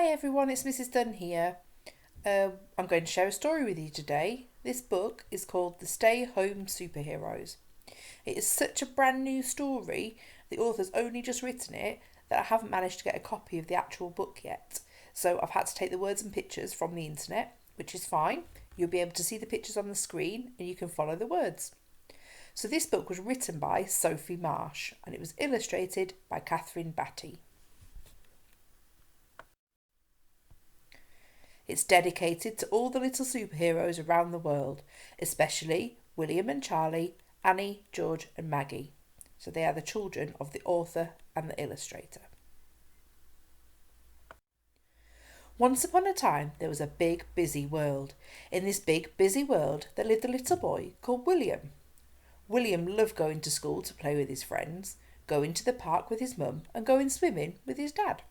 Hi everyone, it's Mrs Dunn here. I'm going to share a story with you today. This book is called The Stay Home Superheroes. It is such a brand new story, the author's only just written it, that I haven't managed to get a copy of the actual book yet. So I've had to take the words and pictures from the internet, which is fine. You'll be able to see the pictures on the screen and you can follow the words. So this book was written by Sophie Marsh and it was illustrated by Catherine Batty. It's dedicated to all the little superheroes around the world, especially William and Charlie, Annie, George and Maggie. So they are the children of the author and the illustrator. Once upon a time there was a big busy world. In this big busy world there lived a little boy called William. William loved going to school to play with his friends, going to the park with his mum and going swimming with his dad.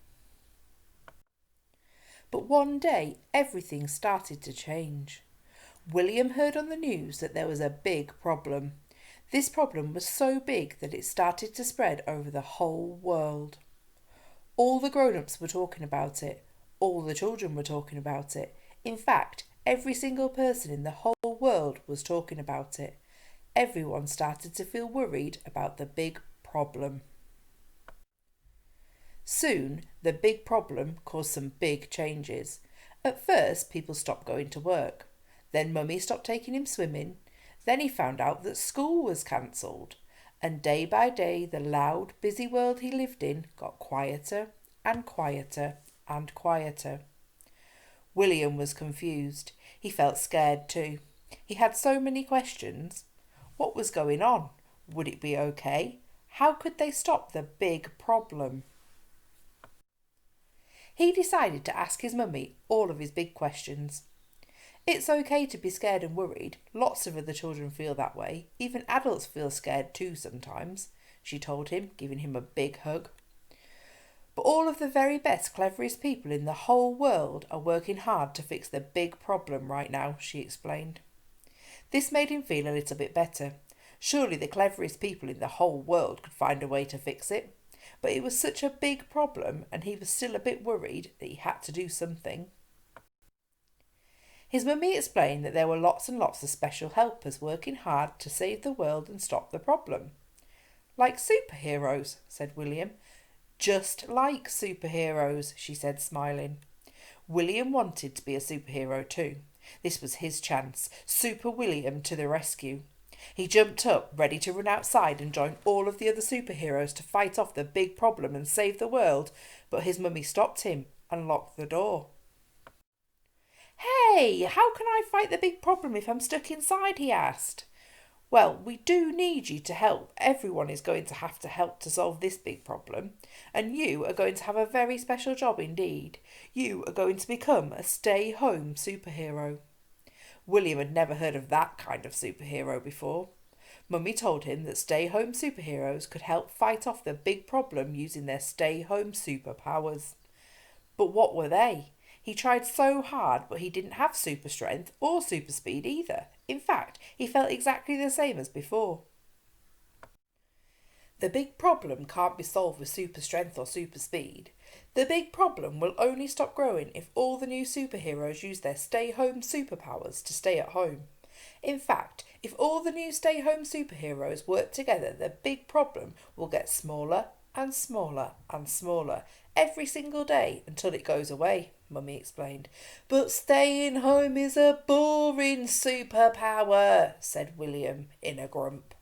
But one day everything started to change. William heard on the news that there was a big problem. This problem was so big that it started to spread over the whole world. All the grown-ups were talking about it. All the children were talking about it. In fact, every single person in the whole world was talking about it. Everyone started to feel worried about the big problem. Soon, the big problem caused some big changes. At first, people stopped going to work. Then Mummy stopped taking him swimming. Then he found out that school was cancelled. And day by day, the loud, busy world he lived in got quieter and quieter and quieter. William was confused. He felt scared too. He had so many questions. What was going on? Would it be okay? How could they stop the big problem? He decided to ask his mummy all of his big questions. It's okay to be scared and worried. Lots of other children feel that way. Even adults feel scared too sometimes, she told him, giving him a big hug. But all of the very best, cleverest people in the whole world are working hard to fix the big problem right now, she explained. This made him feel a little bit better. Surely the cleverest people in the whole world could find a way to fix it. But it was such a big problem and he was still a bit worried that he had to do something. His mummy explained that there were lots and lots of special helpers working hard to save the world and stop the problem. Like superheroes, said William. Just like superheroes, she said, smiling. William wanted to be a superhero too. This was his chance. Super William to the rescue. He jumped up, ready to run outside and join all of the other superheroes to fight off the big problem and save the world, but his mummy stopped him and locked the door. Hey, how can I fight the big problem if I'm stuck inside? He asked. Well, we do need you to help. Everyone is going to have to help to solve this big problem, and you are going to have a very special job indeed. You are going to become a stay-home superhero. William had never heard of that kind of superhero before. Mummy told him that stay-home superheroes could help fight off the big problem using their stay-home superpowers. But what were they? He tried so hard, but he didn't have super strength or super speed either. In fact, he felt exactly the same as before. The big problem can't be solved with super strength or super speed. The big problem will only stop growing if all the new superheroes use their stay-home superpowers to stay at home. In fact, if all the new stay-home superheroes work together, the big problem will get smaller and smaller and smaller every single day until it goes away, Mummy explained. But staying home is a boring superpower, said William in a grump.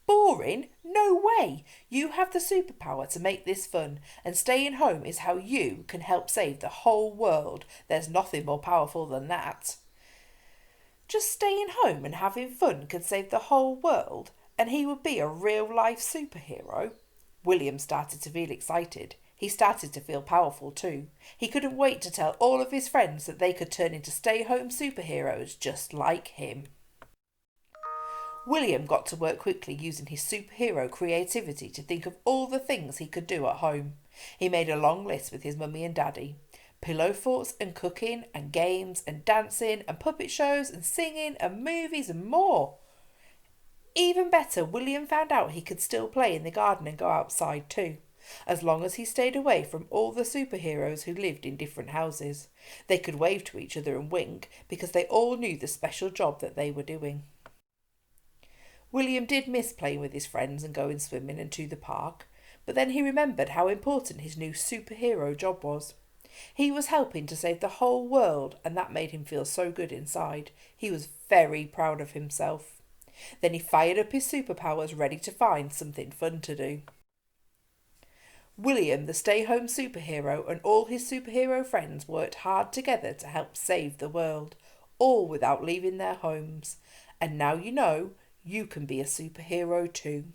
Boring? No way! You have the superpower to make this fun, and staying home is how you can help save the whole world. There's nothing more powerful than that. Just staying home and having fun could save the whole world, and he would be a real-life superhero? William started to feel excited. He started to feel powerful too. He couldn't wait to tell all of his friends that they could turn into stay-home superheroes just like him. William got to work quickly using his superhero creativity to think of all the things he could do at home. He made a long list with his mummy and daddy. Pillow forts and cooking and games and dancing and puppet shows and singing and movies and more. Even better, William found out he could still play in the garden and go outside too. as long as he stayed away from all the superheroes who lived in different houses. They could wave to each other and wink because they all knew the special job that they were doing. William did miss playing with his friends and going swimming and to the park, but then he remembered how important his new superhero job was. He was helping to save the whole world, and that made him feel so good inside. He was very proud of himself. Then he fired up his superpowers, ready to find something fun to do. William, the stay-home superhero, and all his superhero friends worked hard together to help save the world, all without leaving their homes. And now you know, you can be a superhero too.